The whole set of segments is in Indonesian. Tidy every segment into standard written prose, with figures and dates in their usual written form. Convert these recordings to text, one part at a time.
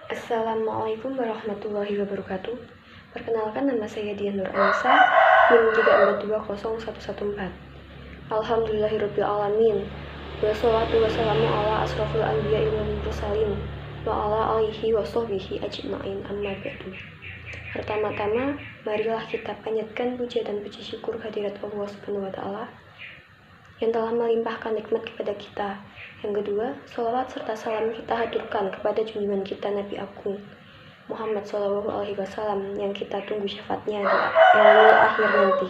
Assalamualaikum warahmatullahi wabarakatuh. Perkenalkan, nama saya Dian Nur Anissa, NIM 3420114. Alhamdulillahirabbil alamin. Wassalatu wassalamu ala asrofil anbiya'i wal mursalin wa ala alihi wa sahbihi ajma'in, amma ba'du. Pertama-tama, marilah kita panjatkan puja dan puji syukur hadirat Allah Subhanahu wa taala yang telah melimpahkan nikmat kepada kita. Yang kedua, sholawat serta salam kita haturkan kepada junjungan kita Nabi Agung Muhammad SAW yang kita tunggu syafaatnya di yaumul akhir nanti.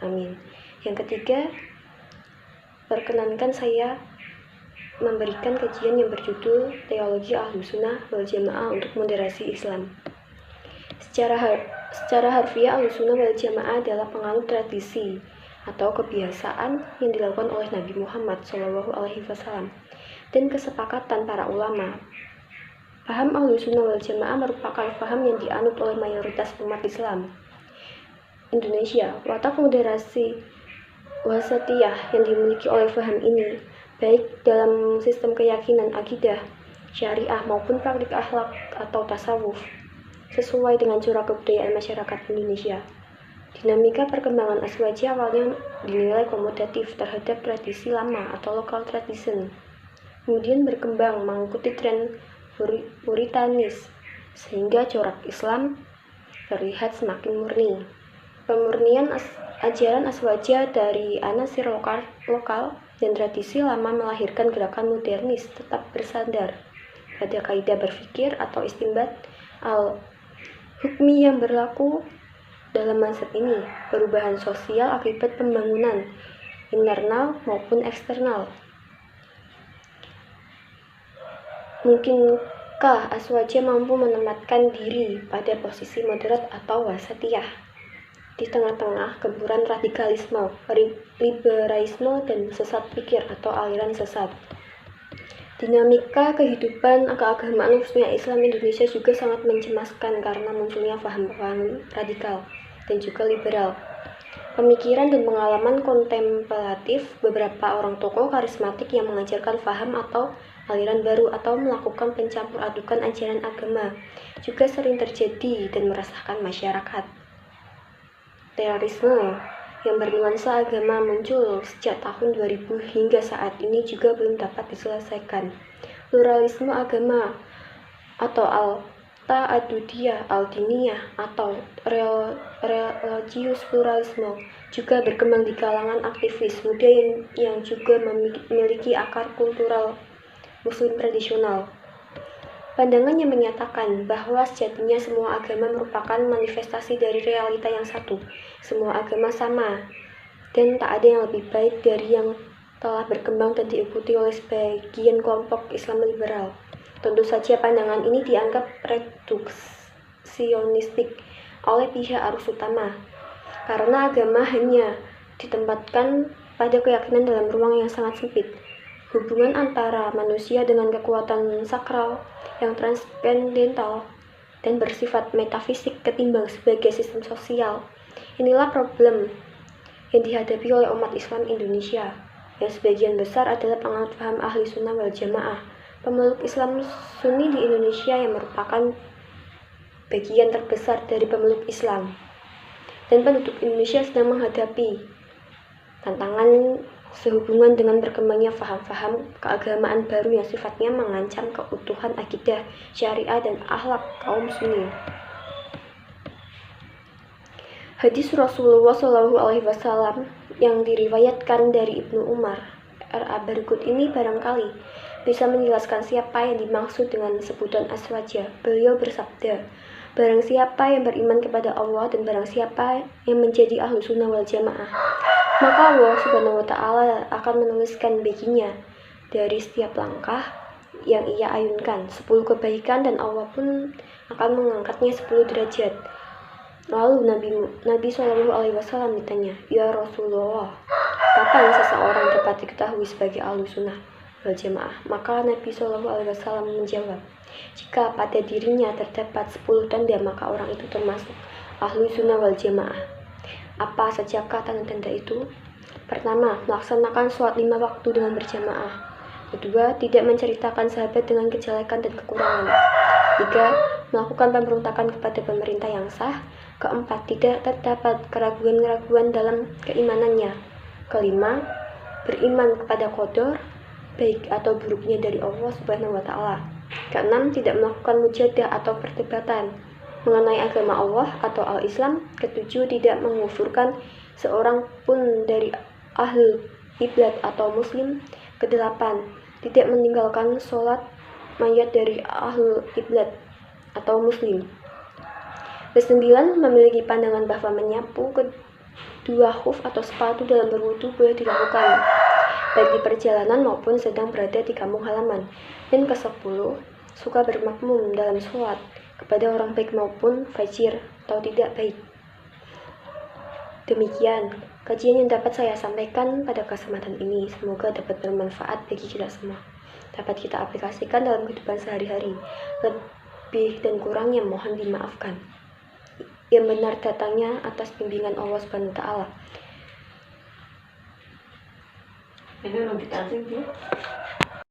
Amin. Yang ketiga, perkenankan saya memberikan kajian yang berjudul Teologi Ahlussunnah wal Jamaah untuk Moderasi Islam. Secara harfiah, Ahlussunnah wal Jamaah adalah penganut tradisi atau kebiasaan yang dilakukan oleh Nabi Muhammad SAW dan kesepakatan para ulama. Paham Ahlussunnah wal Jamaah merupakan paham yang dianut oleh mayoritas umat Islam Indonesia. Watak moderasi wasatiyah yang dimiliki oleh paham ini, baik dalam sistem keyakinan akidah, syariah maupun praktik akhlak atau tasawuf, sesuai dengan corak kebudayaan masyarakat Indonesia. Dinamika perkembangan Aswaja awalnya dinilai komodatif terhadap tradisi lama atau local tradition, kemudian berkembang mengikuti tren puritanis sehingga corak Islam terlihat semakin murni. Pemurnian ajaran Aswaja dari anasir lokal dan tradisi lama melahirkan gerakan modernis tetap bersandar pada kaidah berpikir atau istinbat al-hukmi yang berlaku dalam mazhab ini, perubahan sosial akibat pembangunan internal maupun eksternal. Mungkinkah Aswaja mampu menempatkan diri pada posisi moderat atau wasatiyah di tengah-tengah gempuran radikalisme, liberalisme, dan sesat pikir atau aliran sesat? Dinamika kehidupan keagamaan khususnya Islam Indonesia juga sangat mencemaskan karena munculnya paham-paham radikal dan juga liberal. Pemikiran dan pengalaman kontemplatif beberapa orang tokoh karismatik yang mengajarkan paham atau aliran baru atau melakukan pencampur adukan ajaran agama juga sering terjadi dan meresahkan masyarakat. Terorisme yang bernuansa agama muncul sejak tahun 2000 hingga saat ini juga belum dapat diselesaikan. Pluralisme agama atau al-ta'adudiyah, al-diniyah atau religius pluralisme juga berkembang di kalangan aktivis muda yang juga memiliki akar kultural muslim tradisional. Pandangan yang menyatakan bahwa sejatinya semua agama merupakan manifestasi dari realita yang satu. Semua agama sama, dan tak ada yang lebih baik dari yang telah berkembang dan diikuti oleh sebagian kelompok Islam liberal. Tentu saja pandangan ini dianggap reduksionistik oleh pihak arus utama, karena agama hanya ditempatkan pada keyakinan dalam ruang yang sangat sempit. Hubungan antara manusia dengan kekuatan sakral yang transcendental dan bersifat metafisik ketimbang sebagai sistem sosial. Inilah problem yang dihadapi oleh umat Islam Indonesia, yang sebagian besar adalah penganut paham ahli sunnah wal jamaah. Pemeluk Islam Sunni di Indonesia yang merupakan bagian terbesar dari pemeluk Islam, dan penduduk Indonesia sedang menghadapi tantangan sehubungan dengan berkembangnya paham-paham keagamaan baru yang sifatnya mengancam keutuhan akidah, syariah, dan akhlak kaum Sunni. Hadis Rasulullah SAW yang diriwayatkan dari Ibnu Umar R.A. berikut ini barangkali bisa menjelaskan siapa yang dimaksud dengan sebutan Aswaja. Beliau bersabda, barang siapa yang beriman kepada Allah dan barang siapa yang menjadi Ahlussunnah wal Jamaah, maka Allah Subhanahu wa taala akan menuliskan baginya dari setiap langkah yang ia ayunkan 10 kebaikan, dan Allah pun akan mengangkatnya 10 derajat. Lalu Nabi SAW ditanya, "Ya Rasulullah, kapan seseorang dapat diketahui sebagai Ahlussunnah wal Jamaah?" Maka Nabi SAW menjawab, "Jika pada dirinya terdapat 10 tanda, maka orang itu termasuk Ahlussunnah wal Jamaah." Apa sajakah tanda-tanda itu? Pertama, melaksanakan sholat 5 waktu dengan berjamaah. Kedua, tidak menceritakan sahabat dengan kejelekan dan kekurangan. Ketiga, melakukan pemberontakan kepada pemerintah yang sah. Keempat, tidak terdapat keraguan-keraguan dalam keimanannya. Kelima, beriman kepada qadar, baik atau buruknya dari Allah Subhanahu wa Ta'ala. Keenam, tidak melakukan mujadah atau perdebatan mengenai agama Allah atau al-Islam. Ketujuh, tidak mengufurkan seorang pun dari ahlul qiblat atau muslim. Kedelapan, tidak meninggalkan sholat mayat dari ahlul qiblat atau muslim. Kesembilan, memiliki pandangan bahwa menyapu kedua khuf atau sepatu dalam berwudu boleh dilakukan baik di perjalanan maupun sedang berada di kampung halaman. Dan kesepuluh, suka bermakmum dalam sholat kepada orang baik maupun fajir atau tidak baik. Demikian kajian yang dapat saya sampaikan pada kesempatan ini. Semoga dapat bermanfaat bagi kita semua, dapat kita aplikasikan dalam kehidupan sehari-hari. Lebih dan kurangnya mohon dimaafkan. Yang benar datangnya atas bimbingan Allah Subhanahu wa Ta'ala. Ini belum kita